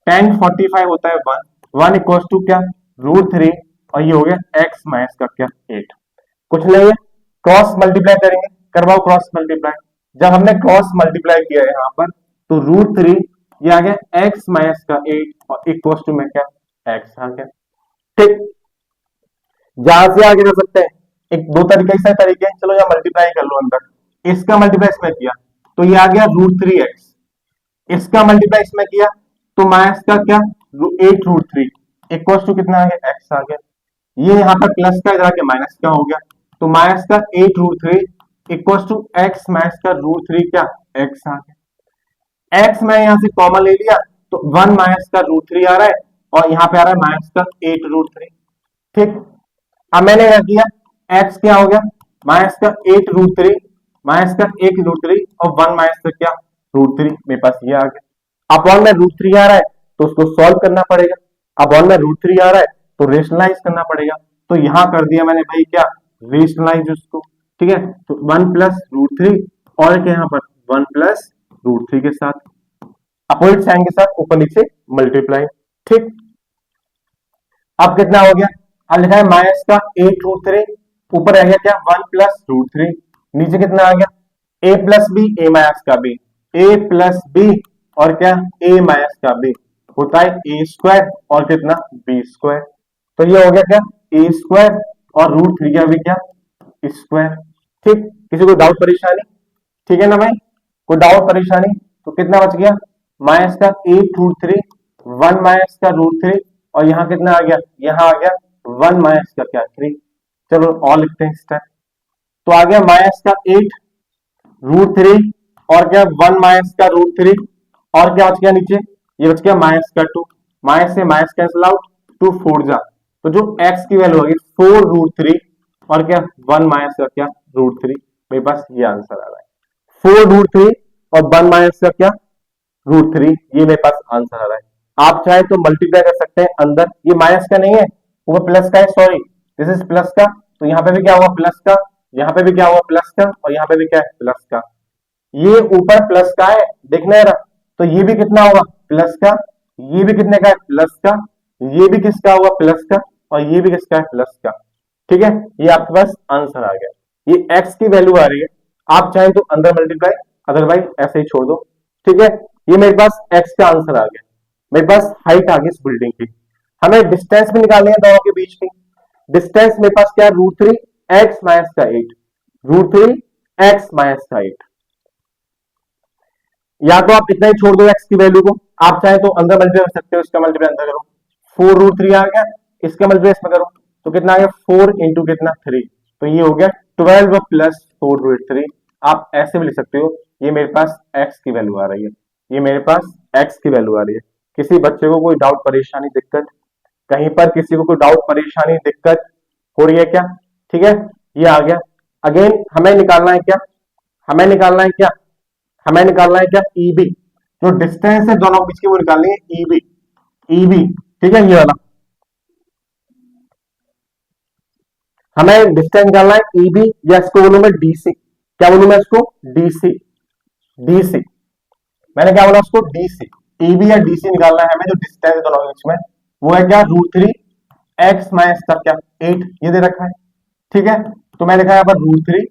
tan 45 होता है 1, 1 इक्वल्स टू क्या √3, और ये हो गया x माइनस का क्या 8, कुछ नहीं है, क्रॉस मल्टीप्लाई करेंगे, करवाओ क्रॉस मल्टीप्लाई। जब हमने क्रॉस मल्टीप्लाई किया है यहां पर, तो √3 ये आ गया x माइनस का 8 और इक्वल्स टू में क्या x आ गया। ठीक, जहां से आगे कर सकते हैं, एक दो तरीके से तरीके, चलो यहाँ मल्टीप्लाई कर लो अंदर, इसका मल्टीप्लाई इसमें किया तो ये आ गया √3x, इसका मल्टीप्लाई इसमें किया तो माइनस का क्या 8√3 इक्वल्स टू कितना आ गया x आ गया, ये यहाँ पर प्लस का इधर आके माइनस का हो गया, तो माइनस का 8√3 इक्वल्स टू x माइनस का √3 क्या x आ गया। x मैं यहां से कॉमन ले लिया तो 1 माइनस का √3 आ रहा है, और यहाँ पे आ रहा है माइनस का 8√3। ठीक, अब मैंने क्या किया, x क्या हो गया माइनस का 8√3, माइनस का 1√3 और 1 माइनस का क्या √3, मेरे पास ये आ गया। अपॉन में √3 आ रहा है तो उसको सॉल्व करना पड़ेगा, अपॉन में √3 आ रहा है तो रेशनलाइज करना पड़ेगा, तो यहां कर दिया मैंने भाई क्या रेशनलाइज उसको। ठीक है, तो 1 प्लस √3 और क्या यहाँ पर 1 प्लस √3 के साथ अपोजिट साइन के साथ ऊपर नीचे मल्टीप्लाई। ठीक, अब कितना हो गया, अब लिखा है माइनस का 8√3, ऊपर आ गया क्या 1 प्लस √3, नीचे कितना आ गया a plus B A minus का बी, a प्लस बी और क्या a माइनस का बी होता है a स्क्वायर और कितना b स्क्वायर, तो ये हो गया क्या a स्क्वायर और √3 का भी क्या स्क्वायर। ठीक, किसी को डाउट परेशानी, ठीक है ना भाई, कोई डाउट परेशानी, तो कितना बच गया माइनस का 8√3, 1 माइनस का √3, और यहाँ कितना आ गया, यहाँ आ गया 1 माइनस का क्या 3, चलो और लिखते हैं इस टाइम, तो आ गया माइनस का 8√3 और क्या 1 माइनस का √3, और क्या बच गया नीचे, ये बच गया माइनस का 2, माइनस से माइनस कैंसिल आउट, 2 4 जा, तो जो x की वैल्यू होगी 4√3 और क्या 1 माइनस का क्या √3, मेरे पास ये आंसर आ रहा है 4√3 और 1 माइनस का क्या √3, ये मेरे पास आंसर आ रहा है। आप चाहे तो मल्टीप्लाई कर सकते हैं, अंदर ये माइनस का नहीं है, ऊपर प्लस का है, सॉरी दिस इज प्लस का, तो यहाँ पे भी क्या हुआ प्लस का, यहाँ पे भी क्या हुआ प्लस का, और यहाँ पे भी क्या है प्लस का। ये ऊपर प्लस का है, देखना है ना, तो ये भी कितना होगा प्लस का, ये भी कितने का है प्लस का, ये भी किसका होगा प्लस का, और ये भी किसका है प्लस का। ठीक है, ये आपके पास आंसर आ गया। ये x की वैल्यू आ रही है, आप चाहें तो अंदर मल्टीप्लाई, अदरवाइज ऐसे ही छोड़ दो। ठीक है, ये मेरे पास x का आंसर आ गया। मेरे पास हाइट आ गई इस बिल्डिंग की। हमें डिस्टेंस भी निकालनी है दोनों के बीच की। डिस्टेंस मेरे पास क्या है √3 x माइनस का 8, √3 x माइनस का 8। या तो आप इतना ही छोड़ दो x की वैल्यू को, आप चाहे तो अंदर मल्टीप्लाई कर सकते हो, इसका मल्टीप्लाई अंदर करो, 4√3 आ गया, इसका मल्टीप्लाई इसमें करो तो कितना आ गया 4 इंटू कितना 3, तो ये हो गया 12 प्लस 4√3। आप ऐसे भी लिख सकते हो, ये मेरे पास x की वैल्यू आ रही है, ये मेरे पास x की वैल्यू आ रही है। किसी बच्चे को कोई डाउट परेशानी दिक्कत, कहीं पर किसी को कोई डाउट परेशानी दिक्कत हो रही है क्या? ठीक है, ये आ गया। अगेन हमें निकालना है क्या, हमें निकालना है क्या, हमें निकालना है क्या ईबी, जो डिस्टेंस है दोनों के बीच की वो निकालनी है ईबी, ईबी। ठीक है, ये वाला हमें डिस्टेंस निकालना है ईबी, या इसको बोलूं मैं डीसी, क्या बोलूं मैं इसको डीसी, डीसी मैंने क्या बोला उसको डीसी, ईबी या डीसी निकालना है हमें, जो डिस्टेंस है दोनों के बीच में वो है क्या √3 x माइनस का क्या 8, ये दे रखा है। ठीक है, तो मैंने लिखा है यहाँ पर √3,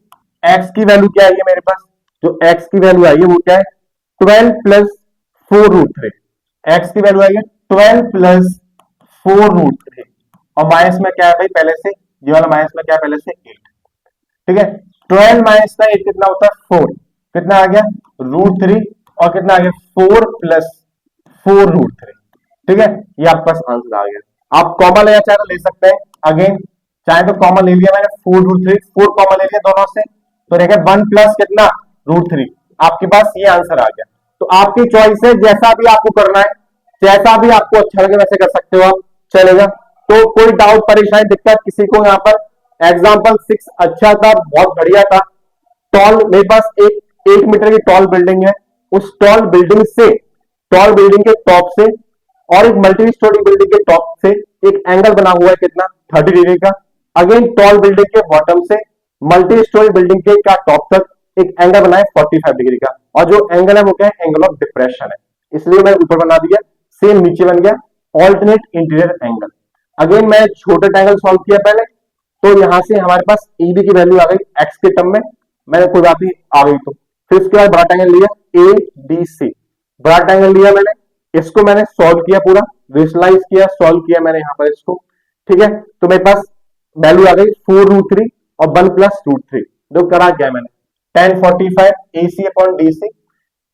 x की वैल्यू क्या है मेरे पास, जो x की वैल्यू आई है वो क्या है 12 प्लस 4√3, x की वैल्यू आई है 12 प्लस 4√3, और माइनस में क्या है भाई पहले से, ये वाला माइनस में क्या है पहले से 8। ठीक है, 12 माइनस का 8 कितना होता है 4, कितना आ गया √3, और कितना आ गया 4 प्लस 4√3। ठीक है, ये आपके पास आंसर आ गया। आप कॉमन लेना चाहे तो ले सकते हैं, अगेन चाहे तो कॉमन ले लिया मैंने 4√3, 4 कॉमन ले लिया दोनों से, तो रहेगा 1 प्लस कितना √3, आपके पास ये आंसर आ गया। तो आपकी चॉइस है, जैसा भी आपको करना है, जैसा भी आपको अच्छा लगे वैसे कर सकते हो आप, चलेगा। तो कोई डाउट परेशानी दिक्कत किसी को यहाँ पर, एग्जाम्पल 6 अच्छा था, बहुत बढ़िया था। टॉल मेरे पास एक मीटर की टॉल बिल्डिंग है, उस टॉल बिल्डिंग से, टॉल बिल्डिंग के टॉप से और एक मल्टी स्टोरी बिल्डिंग के टॉप से एक एंगल बना हुआ है कितना 30 डिग्री का। अगेन टॉल बिल्डिंग के बॉटम से मल्टी स्टोरी बिल्डिंग के क्या टॉप तक एक एंगल बना है 45 डिग्री का, और जो एंगल है वो क्या है एंगल ऑफ डिप्रेशन है, इसलिए मैं ऊपर बना दिया, सेम नीचे बन गया ऑल्टरनेट इंटीरियर एंगल। अगेन मैं छोटा ट्रायंगल सॉल्व किया पहले, तो यहां से हमारे पास ईबी की वैल्यू आ गई एक्स के टर्म में, मैंने कोई बात नहीं आ गई, तो फिर उसके बाद बड़ा ट्रायंगल लिया ए बी सी, बड़ा ट्रायंगल लिया मैंने, इसको मैंने सॉल्व किया पूरा, विजुअलाइज किया, सॉल्व किया मैंने यहाँ पर इसको। ठीक है, तो मेरे पास वैल्यू आ गई 4√3 और 1 प्लस √3, जो करा क्या मैंने 1045 AC अपॉन DC,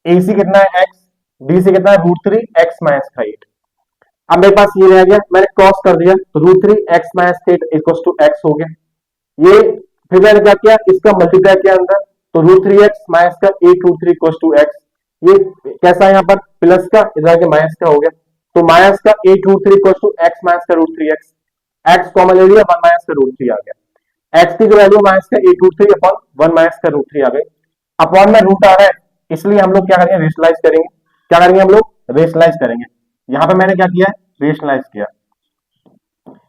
AC कितना है x, DC कितना है √3 x माइनस 8। अब मेरे पास ये रह गया, मैंने क्रॉस कर दिया तो √3 x minus 8 equal to x हो गया। ये फिर मैंने क्या किया, इसका मल्टीप्लाई किया अंदर, तो √3x माइनस का 8√3 इक्वल टू x, ये कैसा है यहाँ पर प्लस का, इधर के माइनस का हो गया, तो माइनस का 8√3 इक्वल टू x माइनस का √3x, x कॉमन ले लिया 1 माइनस का √3 आ गया, x की जो वैल्यू माइनस का 8√3 अपॉन 1 माइनस का √3 आ गई, अपॉन में रूट आ रहा है, इसलिए हम लोग क्या करेंगे रेशनलाइज करेंगे, क्या करेंगे हम लोग रेशनलाइज करेंगे। यहाँ पे मैंने क्या किया है रेशनलाइज किया,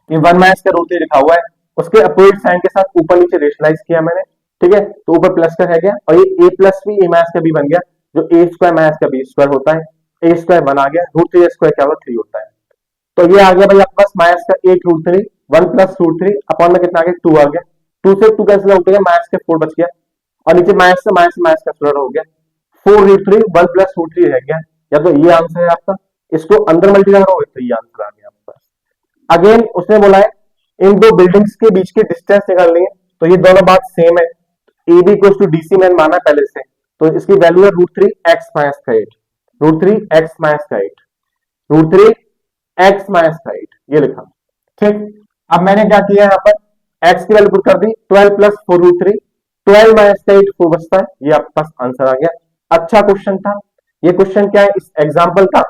ये 1 माइनस का √3 लिखा हुआ है, उसके अपोजिट साइन के साथ ऊपर नीचे रेशनलाइज किया मैंने। ठीक है, तो ऊपर प्लस का रह गया, और ये a plus B A minus का बी बन गया, जो a स्क्वायर माइनस का बी स्क्वायर होता है, a स्क्वायर 1 आ गया, √3 स्क्वायर क्या होगा 3 होता है, तो ये आ गया भाई आपके पास माइनस का 8√3 1 प्लस √3 अपॉन में कितना आ गया 2 आ गया, 2 से 2 कैंसिल आउट हो गया, माइनस के 4 बच गया, और नीचे माइनस से माइनस का स्क्वायर हो गया, 4√3 1 प्लस √3 रह गया, या तो ये आंसर है आपका, इसको अंदर मल्टीप्लाई करोगे तो ये आंसर आ गया आपके पास। अगेन उसने बोला है इन दो बिल्डिंग्स के बीच की डिस्टेंस निकालनी है, तो ये दोनों बात सेम है, A B equal to DC मैंने माना पहले से, तो इसकी वैल्यू है √3 x माइनस का 8, √3 x माइनस का 8, √3 x माइनस का 8 ये लिखा। ठीक, अब मैंने क्या किया यहाँ पर x की वैल्यू पुट कर दी 12 प्लस 4√3, 12 माइनस का 8 4 बचता है, ये आपके पास आंसर आ गया। अच्छा क्वेश्चन था ये, क्वेश्चन क्या है इस एग्जाम्पल का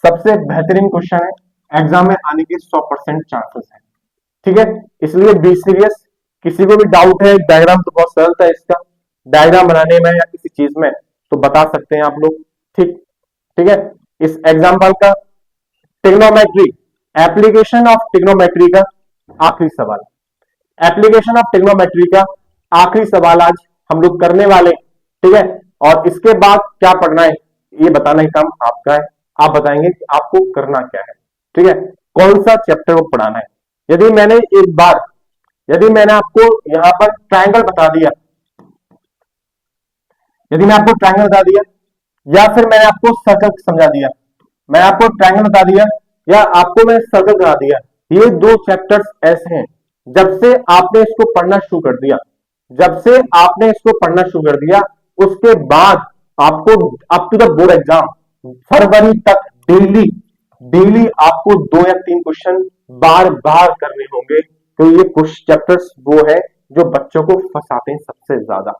सबसे बेहतरीन क्वेश्चन है, एग्जाम में आने के 100% चांसेस है। ठीक है, इसलिए बी सीरियस, किसी को भी डाउट है डायग्राम तो बहुत सरल था इसका, डायग्राम बनाने में या किसी चीज में, तो बता सकते हैं आप लोग। ठीक ठीक है। इस एग्जाम्पल का ट्रिग्नोमेट्री, एप्लीकेशन ऑफ ट्रिग्नोमेट्री का आखिरी सवाल, एप्लीकेशन ऑफ ट्रिग्नोमेट्री का आखिरी सवाल आज हम लोग करने वाले। ठीक है। और इसके बाद क्या पढ़ना है ये बताना ही काम आपका है। आप बताएंगे कि आपको करना क्या है। ठीक है। कौन सा चैप्टर को पढ़ाना है। यदि मैंने एक बार, यदि मैंने आपको यहां पर ट्रायंगल बता दिया, यदि मैं आपको ट्रायंगल बता दिया या फिर मैंने आपको सर्कल समझा दिया, मैं आपको ट्रायंगल बता दिया या आपको मैंने सर्कल करा दिया, ये दो चैप्टर्स ऐसे हैं जब से आपने इसको पढ़ना शुरू कर दिया, जब से आपने इसको पढ़ना शुरू कर दिया, उसके बाद आपको up to the board exam फरवरी तक डेली डेली आपको 2 या 3 क्वेश्चन बार बार करने होंगे। तो ये कुछ चैप्टर्स वो है जो बच्चों को फंसाते हैं सबसे ज्यादा।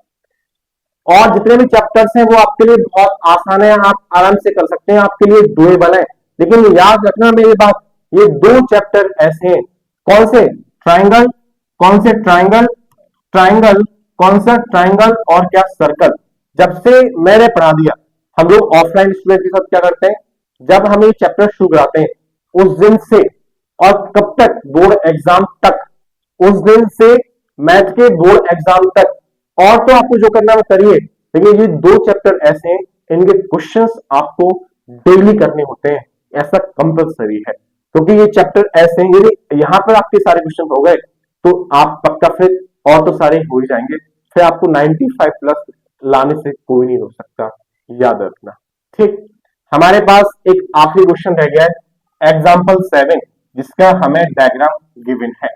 और जितने भी चैप्टर्स हैं वो आपके लिए बहुत आसान है, आप आराम से कर सकते हैं, आपके लिए डुएबल है। लेकिन याद रखना मेरी बात, ये 2 चैप्टर ऐसे हैं। कौन से? ट्राइंगल, कौन से? ट्राइंगल, ट्राइंगल, कौन सा? ट्राइंगल और क्या? सर्कल। जब से मैंने पढ़ा दिया, हम लोग ऑफलाइन स्टूडेंट के साथ क्या करते हैं, जब हम ये चैप्टर शुरू कराते हैं उस दिन से और कब तक? बोर्ड एग्जाम तक, उस दिन से मैथ के बोर्ड एग्जाम तक। और तो आपको जो करना है वो करिए, लेकिन ये 2 चैप्टर ऐसे हैं, इनके क्वेश्चंस आपको डेली करने होते हैं, ऐसा कंपलसरी है। क्योंकि ये चैप्टर ऐसे हैं, यदि यहां पर आपके सारे क्वेश्चन हो गए तो आप पक्का फिर और तो सारे हो ही जाएंगे, फिर आपको 95 प्लस लाने से कोई नहीं रोक सकता, याद रखना। ठीक। हमारे पास एक आखिरी क्वेश्चन रह गया है, एग्जाम्पल 7, जिसका हमें डायग्राम गिवन है।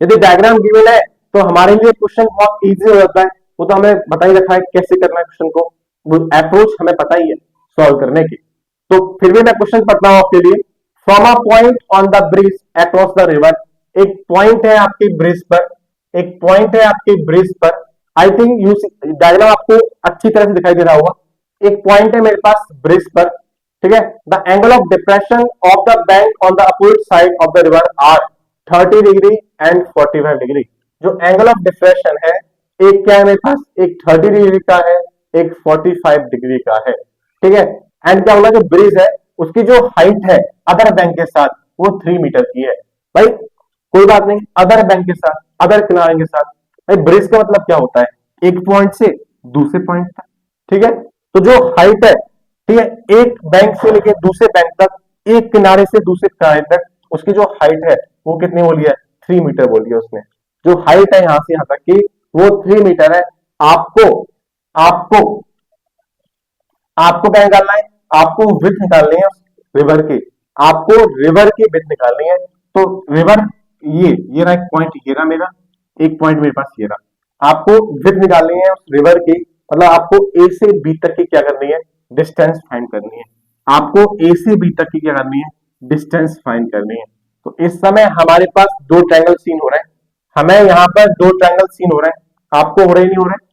यदि डायग्राम गिवन है तो हमारे लिए क्वेश्चन बहुत इजी हो जाता है। वो तो हमें बता ही रखा है कैसे करना है क्वेश्चन को, वो अप्रोच हमें पता ही है सॉल्व करने की। तो फिर भी मैं क्वेश्चन पढ़ता हूं आपके लिए। From a point on the bridge across the river, एक पॉइंट है आपकी ब्रिज पर, एक पॉइंट है आपकी ब्रिज पर। आई थिंक यू डायग्राम आपको अच्छी तरह से दिखाई दे रहा होगा। एक पॉइंट है मेरे पास ब्रिज पर। ठीक है। The angle of depression of the bank on the opposite side of the river are 30 degree and 45 degree. जो एंगल ऑफ डिफ्रेक्शन है, एक क्या है मेरे पास, एक 30 डिग्री का है, एक 45 डिग्री का है। ठीक है। एंड क्या बोला, जो ब्रिज है उसकी जो हाइट है अदर बैंक के साथ वो 3 मीटर की है। भाई कोई बात नहीं, अदर बैंक के साथ, अदर किनारे के साथ। भाई ब्रिज का मतलब क्या होता है, एक पॉइंट से दूसरे पॉइंट तक। ठीक है। तो जो हाइट है, ठीक है, एक बैंक से लेके दूसरे बैंक तक, एक किनारे से दूसरे किनारे तक, उसकी जो हाइट है वो कितनी बोली है, 3 मीटर बोली है उसने। जो हाइट है यहां से यहां तक की वो 3 मीटर है। आपको आपको आपको क्या निकालना है, आपको विड्थ निकालनी है रिवर की, आपको रिवर की विड्थ निकालनी है। तो रिवर ये रहा एक पॉइंट, ये रहा मेरा एक पॉइंट, मेरे पास ये रहा। आपको विड्थ निकालनी है उस रिवर की, मतलब आपको ए से बी तक की क्या करनी है, डिस्टेंस फाइंड करनी है। आपको ए से बी तक की क्या करनी है, डिस्टेंस फाइंड करनी है। तो इस समय हमारे पास 2 ट्रायंगल सीन हो रहे हैं, हमें यहाँ पर 2 ट्रायंगल सीन हो रहे हैं, आपको हो रहे नहीं हो रहे।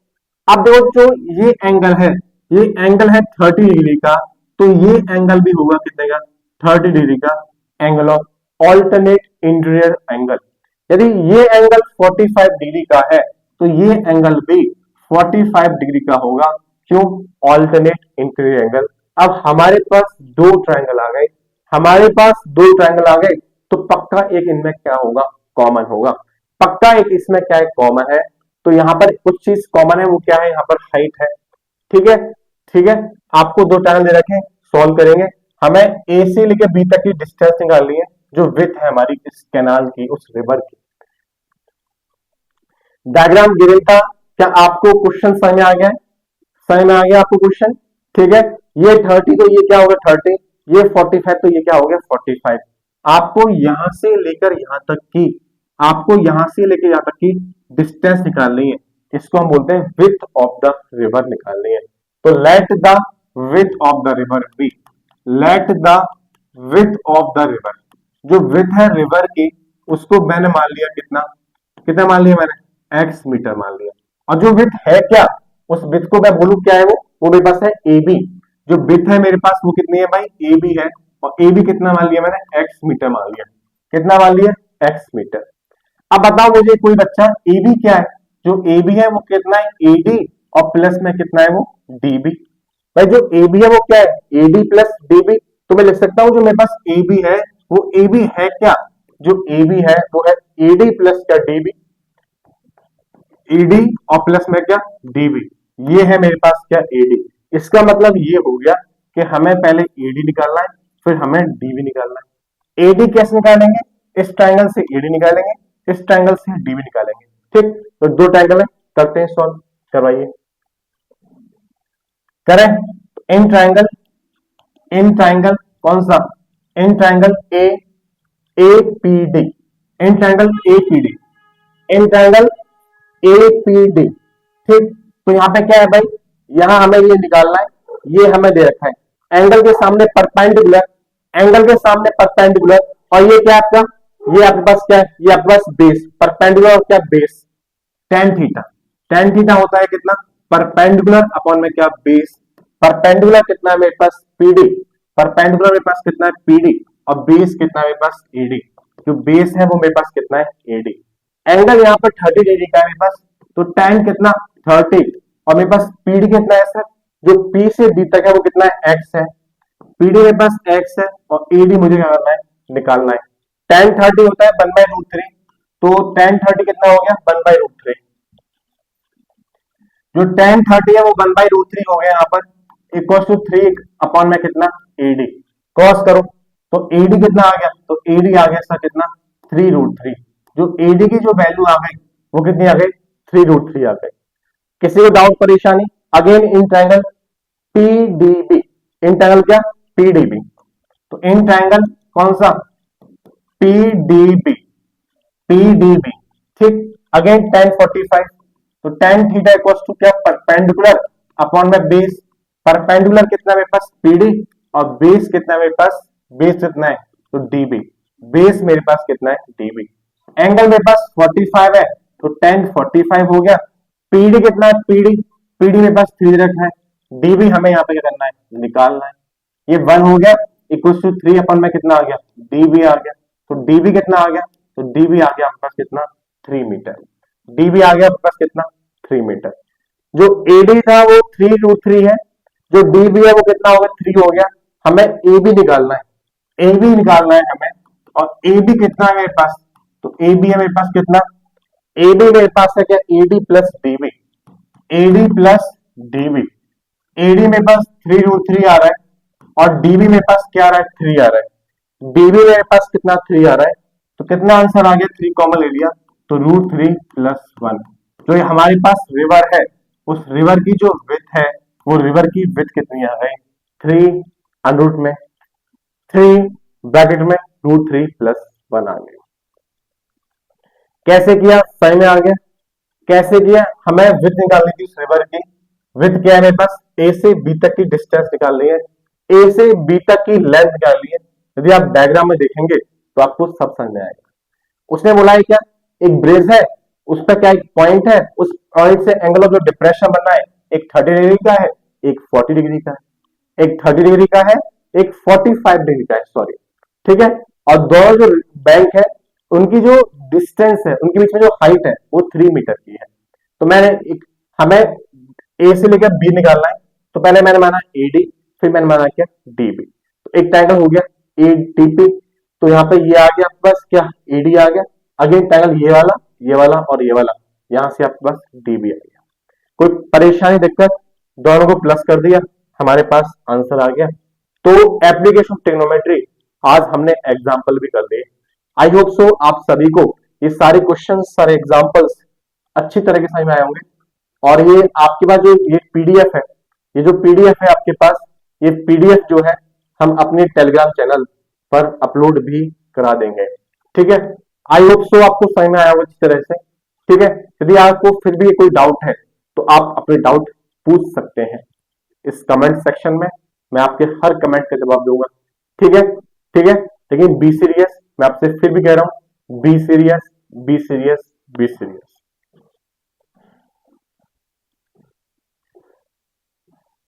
अब देखो जो ये एंगल है, ये एंगल है 30 डिग्री का, तो ये एंगल भी होगा कितने का, 30 डिग्री का, angle of alternate interior angle. यदि ये एंगल 45 डिग्री का है तो ये एंगल भी 45 डिग्री का होगा। क्यों? Alternate interior angle. अब हमारे पास 2 ट्रायंगल आ गए, हमारे पास 2 ट्रायंगल आ गए, तो पक्का एक इनमें क्या होगा, कॉमन होगा। पक्का एक इसमें क्या है, कॉमन है। तो यहां पर कुछ चीज कॉमन है, वो क्या है, यहाँ पर हाइट है। ठीक है। ठीक है। आपको 2 ट्रायंगल दे रखे, सॉल्व करेंगे। हमें ए से लेकर बी तक की डिस्टेंस निकालनी है, जो विड्थ है हमारी इस कैनाल की, उस रिवर की। डायग्राम गिवन था, क्या आपको क्वेश्चन समझ में आ गया? समझ में आ गया आपको क्वेश्चन? ठीक है। ये 30 तो ये क्या होगा 30, ये 45 तो ये क्या हो गया 45। आपको यहां से लेकर यहां तक की, आपको यहां से लेकर यहां तक की डिस्टेंस निकालनी है, इसको हम बोलते हैं विड्थ ऑफ द रिवर निकालनी है। तो let the width of the river B, let the width of the river, जो विड्थ है रिवर की उसको मैंने मान लिया कितना, कितना मान लिया मैंने, x मीटर मान लिया। और जो विड्थ है क्या, उस विड्थ को मैं बोलूं क्या है, वो मेरे पास है ए बी। जो विड्थ है मेरे पास वो कितनी है भाई, ए बी है। और ए बी कितना मान लिया मैंने, x मीटर मान लिया। कितना मान लिया, x मीटर। अब बताओ मुझे कोई बच्चा, ए बी क्या है, जो ए बी है वो कितना है ए डी, और प्लस में कितना है वो डी बी। भाई जो ए बी है वो क्या है A D plus D B. तो मैं लिख सकता हूं जो मेरे पास ए बी है वो ए बी है क्या, जो ए बी है वो है ए डी प्लस क्या डी बी, ईडी और प्लस में क्या डीबी। ये है मेरे पास क्या एडी। इसका मतलब ये हो गया कि हमें पहले एडी निकालना है, फिर हमें डीबी निकालना है। एडी कैसे निकालेंगे, इस ट्रायंगल से एडी निकालेंगे, इस ट्रायंगल से डीबी निकालेंगे। ठीक, तो दो ट्रायंगल है, करते हैं सॉल्व, करवाइए। करें इन ट्रायंगल कौन सा, इन triangle A P D, in triangle A P D, in triangle APD. ठीक, तो यहाँ पे क्या है भाई, यहां हमें ये निकालना है, ये हमें दे रखा है एंगल के सामने परपेंडिकुलर, एंगल के सामने परपेंडिकुलर, और ये क्या आपका, ये आपके पास क्या है, ये आपके पास बेस, परपेंडिकुलर और क्या base, tan theta. Tan theta होता है कितना, परपेंडिकुलर अपॉन में क्या बेस। परपेंडिकुलर कितना है मेरे पास पीडी, परपेंडिकुलर मेरे पास कितना है पीडी, और बेस कितना है मेरे पास एडी। जो बेस है वो मेरे पास कितना है एडी। एंगल यहाँ पर 30 डिग्री का है मेरे पास, तो tan कितना 30, और मेरे पास पीडी कितना है सर, जो P से D तक है वो कितना है x है, पीडी मेरे पास x है, और एडी मुझे क्या करना है निकालना है। tan 30 होता है 1/√3, तो tan 30 कितना हो गया 1/√3, जो tan 30 है वो 1/√3 हो गया यहाँ पर, इक्वल टू 3 अपॉन में कितना एडी। क्रॉस करो तो एडी कितना आ गया, तो एडी आ गया सर कितना 3√3। जो एडी की जो वैल्यू आ गई वो कितनी आ गई 3√3 आ गई। किसी को डाउट परेशानी, again in triangle PDB, in triangle क्या पीडीबी, तो इन ट्रायंगल कौन सा पीडीबी, पीडीबी। ठीक, अगेन tan 45, तो tan थीटा इक्वल्स टू क्या परपेंडिकुलर अपॉन में बेस। परपेंडिकुलर कितना मेरे पास पीडी, और बेस कितना मेरे पास, बेस कितना है तो डीबी, बेस मेरे पास कितना है डीबी। एंगल मेरे पास 45 है, तो tan 45 हो गया। पीडी कितना है पीडी, पीडी मेरे पास 3 रखा है, डीबी हमें यहाँ पे क्या करना है निकालना है। ये 1 हो गया इक्वल टू 3 अपन में कितना आ गया डीबी आ गया, तो डीबी कितना आ गया, तो डीबी आ गया आपके पास कितना 3 मीटर, डीबी आ गया आपके पास कितना 3 मीटर। जो एडी था वो 3√3 है, जो डीबी है वो कितना हो गया 3 हो गया। हमें एबी निकालना है, एबी निकालना है हमें, और एबी कितना है मेरे पास, तो ए बी है मेरे पास कितना, ए बी मेरे पास है क्या AD plus DB, AD plus DB. AD मेरे पास 3√3 आ रहा है, और डीबी मेरे पास क्या आ रहा है 3 आ रहा है, डीबी मेरे पास कितना 3 आ रहा है, तो कितना आंसर आ गया 3 कॉमन ले लिया, तो √3 + 1। जो ये हमारे पास रिवर है, उस रिवर की जो विड्थ है, वो रिवर की विड्थ कितनी आ गई 3 अंडर में 3 ब्रैकेट में √3 + 1 आ गई। कैसे किया, सही में आ गया। कैसे किया, हमें विड्थ निकालनी थी उस रिवर की। विड्थ क्या है मेरे पास, ए से बी तक की डिस्टेंस निकालनी है, ए से बी तक की लेंथ निकालनी है। यदि आप डायग्राम में देखेंगे तो आपको सब समझ में आएगा। उसने बोला है क्या, एक ब्रिज है, उस पर क्या एक पॉइंट है, उस पॉइंट से एंगल ऑफ जो डिप्रेशन बनना है, एक 30 डिग्री का है, एक 40 डिग्री का है, एक 30 डिग्री का है, एक 45 डिग्री का है, सॉरी, ठीक है। और दोनों जो बैंक है उनकी जो डिस्टेंस है, उनके बीच में जो हाइट है वो 3 मीटर की है। तो हमें ए से लेकर बी निकालना है, तो पहले मैंने माना एडी, फिर मैंने माना क्या डीबी, तो एक ट्रायंगल हो गया एडीपी। तो यहाँ पे ये आ गया आपके पास क्या एडी आ गया, अगेन ट्रायंगल ये वाला और ये वाला, यहां से आपके पास डीबी आ गया। कोई परेशानी दिक्कत, दोनों को प्लस कर दिया, हमारे पास आंसर आ गया। तो एप्लीकेशन ऑफ ट्रिग्नोमेट्री आज हमने एग्जाम्पल भी कर लिए। आई होप सो आप सभी को ये सारे क्वेश्चन, सारे एग्जाम्पल्स अच्छी तरह के समझ में आए होंगे। और ये आपके पास जो ये पीडीएफ है, ये जो पीडीएफ है आपके पास, ये पीडीएफ जो है हम अपने टेलीग्राम चैनल पर अपलोड भी करा देंगे, ठीक है। आई होप सो आपको समझ में आया होगा अच्छी तरह से, ठीक है। यदि आपको फिर भी कोई डाउट है तो आप अपने डाउट पूछ सकते हैं इस कमेंट सेक्शन में, मैं आपके हर कमेंट का जवाब दूंगा, ठीक है, ठीक है। लेकिन बी सीरियस, मैं आपसे फिर भी कह रहा हूं, be serious, be serious, be serious.